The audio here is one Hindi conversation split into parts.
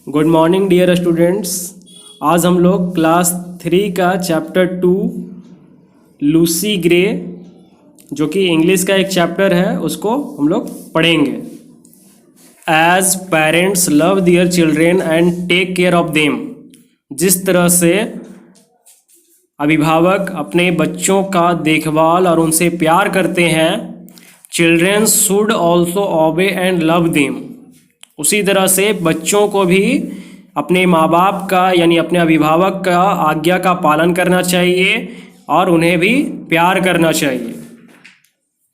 Good morning dear students. आज हम लोग क्लास 3 का चैप्टर 2 लूसी ग्रे, जो कि इंग्लिश का एक चैप्टर है, उसको हम लोग पढ़ेंगे। As parents love their children and take care of them. जिस तरह से अभिभावक अपने बच्चों का देखभाल और उनसे प्यार करते हैं, children should also obey and love them. उसी तरह से बच्चों को भी अपने माँ बाप का यानी अपने अभिभावक का आज्ञा का पालन करना चाहिए और उन्हें भी प्यार करना चाहिए।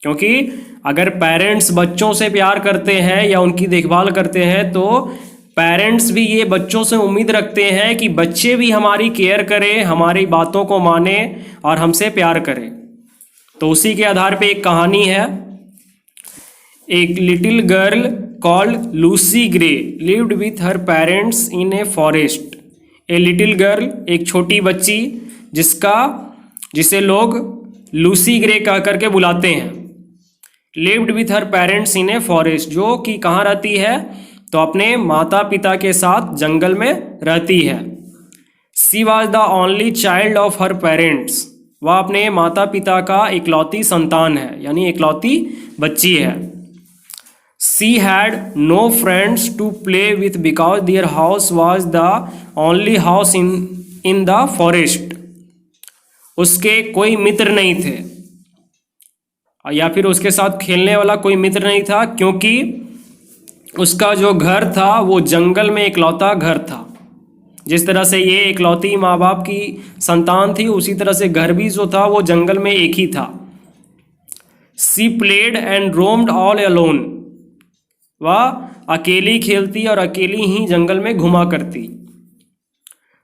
क्योंकि अगर पेरेंट्स बच्चों से प्यार करते हैं या उनकी देखभाल करते हैं तो पेरेंट्स भी ये बच्चों से उम्मीद रखते हैं कि बच्चे भी हमारी केयर करें, हमारी बातों को माने और हमसे प्यार करें। तो उसी के आधार पे एक कहानी है। एक little girl called Lucy Gray lived with her parents in a forest. A little girl, एक छोटी बच्ची जिसे लोग लूसी ग्रे कह करके बुलाते हैं, lived with her parents in a forest, जो कि कहाँ रहती है तो अपने माता पिता के साथ जंगल में रहती है। She was the only child of her parents. वह अपने माता पिता का इकलौती संतान है यानी इकलौती बच्ची है। She had no friends to play with because their house was the only house in the forest. उसके कोई मित्र नहीं थे या फिर उसके साथ खेलने वाला कोई मित्र नहीं था, क्योंकि उसका जो घर था वो जंगल में इकलौता घर था। जिस तरह से ये इकलौती माँ बाप की संतान थी, उसी तरह से घर भी जो था वो जंगल में एक ही था। She played and roamed all alone. वह अकेली खेलती और अकेली ही जंगल में घुमा करती।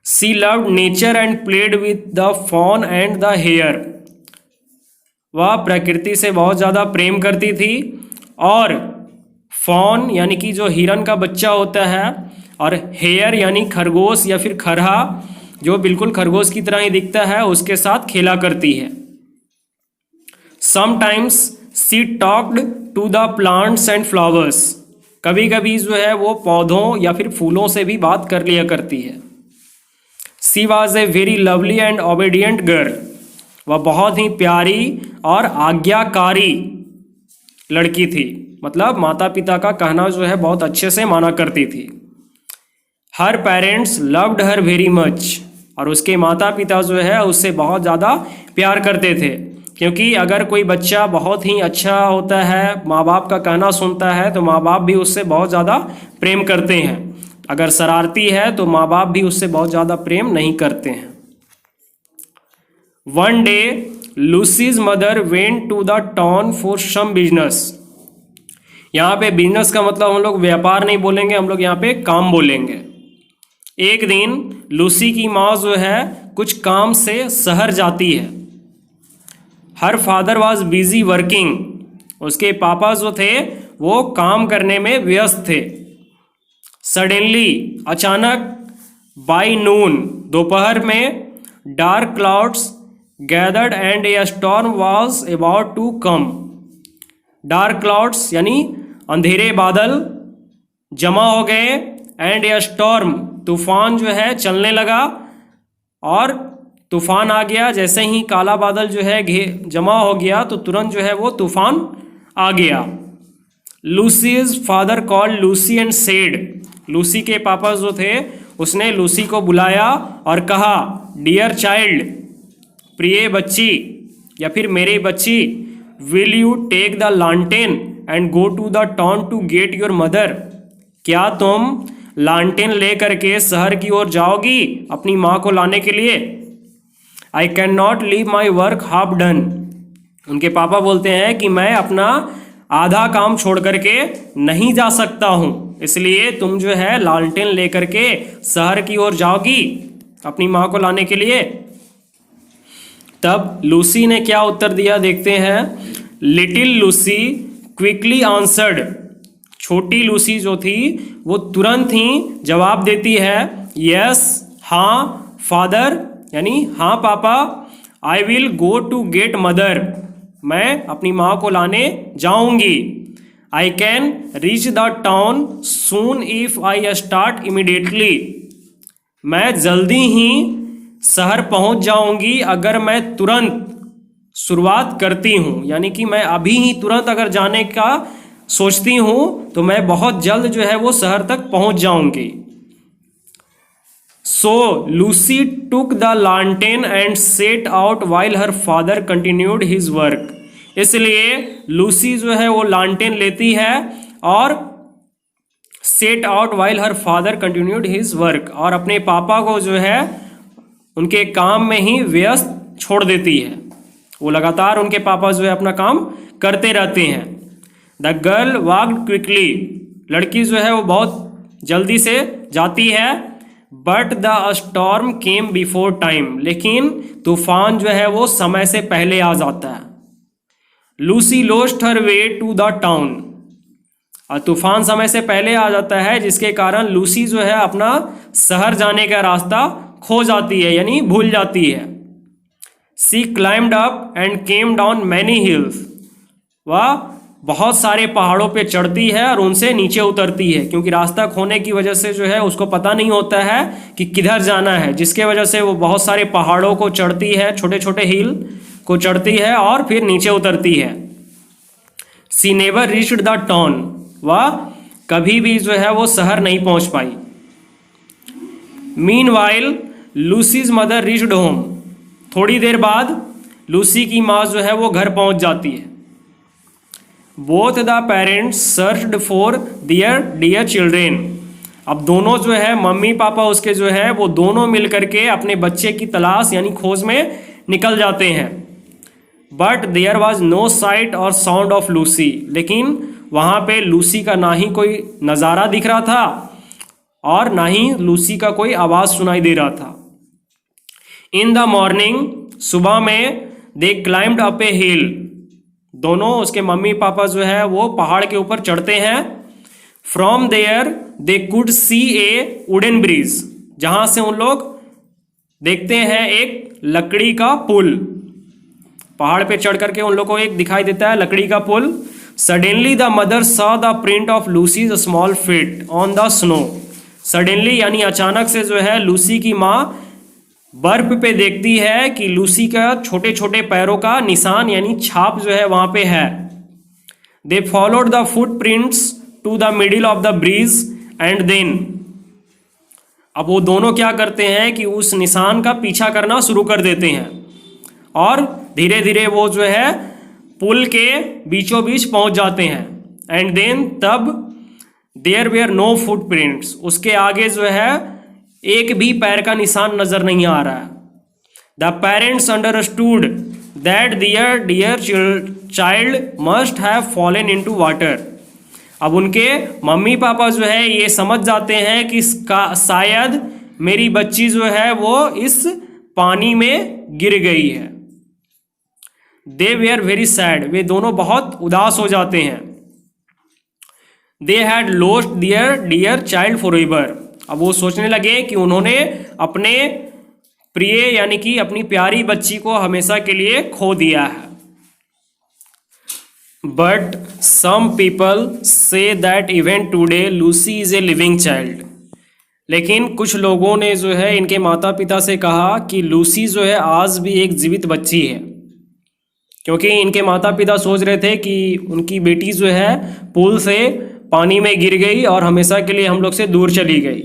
She loved nature and played with the fawn and the hare. वह प्रकृति से बहुत ज़्यादा प्रेम करती थी और फॉन यानी कि जो हिरन का बच्चा होता है और हेयर यानी खरगोश या फिर खरहा जो बिल्कुल खरगोश की तरह ही दिखता है, उसके साथ खेला करती है। Sometimes she talked to the plants and flowers. कभी कभी जो है वो पौधों या फिर फूलों से भी बात कर लिया करती है। She was a very lovely and obedient girl. वह बहुत ही प्यारी और आज्ञाकारी लड़की थी, मतलब माता पिता का कहना जो है बहुत अच्छे से माना करती थी। Her parents loved her very much. और उसके माता पिता जो है उससे बहुत ज़्यादा प्यार करते थे, क्योंकि अगर कोई बच्चा बहुत ही अच्छा होता है, माँ बाप का कहना सुनता है, तो माँ बाप भी उससे बहुत ज़्यादा प्रेम करते हैं। अगर शरारती है तो माँ बाप भी उससे बहुत ज़्यादा प्रेम नहीं करते हैं। One day Lucy's mother went to the town for some business. यहाँ पे बिजनेस का मतलब हम लोग व्यापार नहीं बोलेंगे, हम लोग यहाँ पे काम बोलेंगे। एक दिन लूसी की माँ जो है कुछ काम से शहर जाती है। Her father was busy working. उसके पापा जो थे वो काम करने में व्यस्त थे। सडनली अचानक, बाय नून दोपहर में, dark clouds gathered and a storm was about to come. Dark clouds यानी अंधेरे बादल जमा हो गए एंड ए स्टॉर्म तूफान जो है चलने लगा और तूफान आ गया। जैसे ही काला बादल जो है जमा हो गया तो तुरंत जो है वो तूफान आ गया। Lucy's father called Lucy and said. Lucy के पापा जो थे उसने लूसी को बुलाया और कहा, डियर चाइल्ड, प्रिय बच्ची या फिर मेरी बच्ची, will you take the lantern and go to the town to get your mother. क्या तुम लालटेन ले करके शहर की ओर जाओगी अपनी माँ को लाने के लिए? I can not leave my work half done. उनके पापा बोलते हैं कि मैं अपना आधा काम छोड़ करके नहीं जा सकता हूँ, इसलिए तुम जो है लालटेन लेकर के शहर की ओर जाओगी अपनी माँ को लाने के लिए। तब लूसी ने क्या उत्तर दिया देखते हैं। Little Lucy quickly answered. छोटी लूसी जो थी वो तुरंत ही जवाब देती है, यस, हाँ फादर यानी हाँ पापा, I will go to get mother. मैं अपनी माँ को लाने जाऊंगी। I can reach the town soon if I start immediately. मैं जल्दी ही शहर पहुंच जाऊंगी अगर मैं तुरंत शुरुआत करती हूँ, यानी कि मैं अभी ही तुरंत अगर जाने का सोचती हूँ तो मैं बहुत जल्द जो है वो शहर तक पहुंच जाऊंगी। So Lucy took the lantern and set out while her father continued his work. इसलिए लूसी जो है वो लैंटर्न लेती है और set out while her father continued his work, और अपने पापा को जो है उनके काम में ही व्यस्त छोड़ देती है। वो लगातार उनके पापा जो है अपना काम करते रहते हैं। The girl walked quickly. लड़की जो है वो बहुत जल्दी से जाती है। But the storm came before time. लेकिन तूफान जो है वो समय से पहले आ जाता है। Lucy lost her way to the town. और तूफान समय से पहले आ जाता है, जिसके कारण लूसी जो है अपना शहर जाने का रास्ता खो जाती है, यानी भूल जाती है। She climbed up and came down many hills. वह बहुत सारे पहाड़ों पे चढ़ती है और उनसे नीचे उतरती है, क्योंकि रास्ता खोने की वजह से जो है उसको पता नहीं होता है कि किधर जाना है, जिसके वजह से वो बहुत सारे पहाड़ों को चढ़ती है, छोटे छोटे हिल को चढ़ती है और फिर नीचे उतरती है। She never reached the town. वह कभी भी जो है वो शहर नहीं पहुंच पाई। Meanwhile Lucy's mother reached home. थोड़ी देर बाद लूसी की माँ जो है वो घर पहुंच जाती है। Both the parents searched for their dear children. अब दोनों जो है मम्मी पापा उसके जो है वो दोनों मिल करके अपने बच्चे की तलाश यानी खोज में निकल जाते हैं। But there was no sight or sound of Lucy. लेकिन वहाँ पे लूसी का ना ही कोई नज़ारा दिख रहा था और ना ही लूसी का कोई आवाज़ सुनाई दे रहा था। इन द मॉर्निंग, सुबह में, दे क्लाइम्ड अप ए हिल। दोनों उसके मम्मी पापा जो है वो पहाड़ के ऊपर चढ़ते हैं। From there they could see a wooden bridge. जहाँ से उन लोग देखते हैं एक लकड़ी का पुल। पहाड़ पे चढ़ करके उन लोग को एक दिखाई देता है लकड़ी का पुल। Suddenly the mother saw the print of Lucy's small feet on the snow. Suddenly यानी अचानक से जो है लूसी की माँ बर्फ पे देखती है कि लूसी का छोटे छोटे पैरों का निशान यानी छाप जो है वहाँ पे है। They followed the footprints to the middle of the bridge and then. अब वो दोनों क्या करते हैं कि उस निशान का पीछा करना शुरू कर देते हैं और धीरे धीरे वो जो है पुल के बीचों बीच पहुंच जाते हैं। एंड देन तब there were no footprints. उसके आगे जो है एक भी पैर का निशान नजर नहीं आ रहा है। The parents understood that their dear child must have fallen into water. अब उनके मम्मी पापा जो है ये समझ जाते हैं कि शायद मेरी बच्ची जो है वो इस पानी में गिर गई है। They were very sad. वे दोनों बहुत उदास हो जाते हैं। They had lost their dear child forever. अब वो सोचने लगे कि उन्होंने अपने प्रिय यानी कि अपनी प्यारी बच्ची को हमेशा के लिए खो दिया है। But some people say that even today Lucy is a living child. लेकिन कुछ लोगों ने जो है इनके माता पिता से कहा कि लूसी जो है आज भी एक जीवित बच्ची है, क्योंकि इनके माता पिता सोच रहे थे कि उनकी बेटी जो है पुल से पानी में गिर गई और हमेशा के लिए हम लोग से दूर चली गई।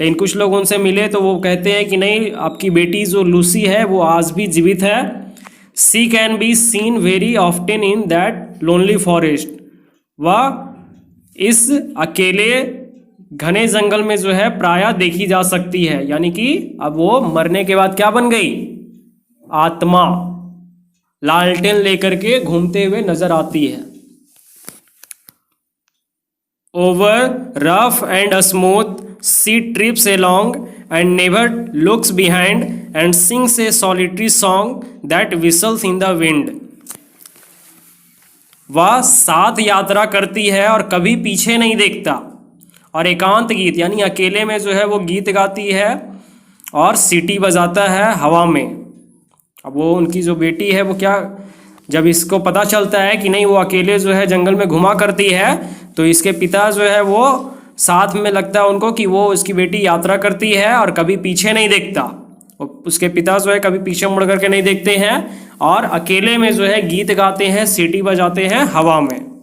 लेकिन कुछ लोग उनसे मिले तो वो कहते हैं कि नहीं, आपकी बेटी जो लूसी है वो आज भी जीवित है। She can be seen very often in that lonely forest. वह इस अकेले घने जंगल में जो है प्रायः देखी जा सकती है, यानी कि अब वो मरने के बाद क्या बन गई? आत्मा। लालटेन लेकर के घूमते हुए नजर आती है। Over rough and smooth sea trips along and never looks behind and sings a solitary song that whistles in the wind। वह साथ यात्रा करती है और कभी पीछे नहीं देखता और एकांत गीत यानी अकेले में जो है वो गीत गाती है और सीटी बजाता है हवा में। अब वो उनकी जो बेटी है वो क्या जब इसको पता चलता है कि नहीं वो अकेले जो है जंगल में घुमा करती है, तो इसके पिता जो है वो साथ में लगता है उनको कि वो उसकी बेटी यात्रा करती है और कभी पीछे नहीं देखता। उसके पिता जो है कभी पीछे मुड़ करके नहीं देखते हैं और अकेले में जो है गीत गाते हैं, सीटी बजाते हैं हवा में।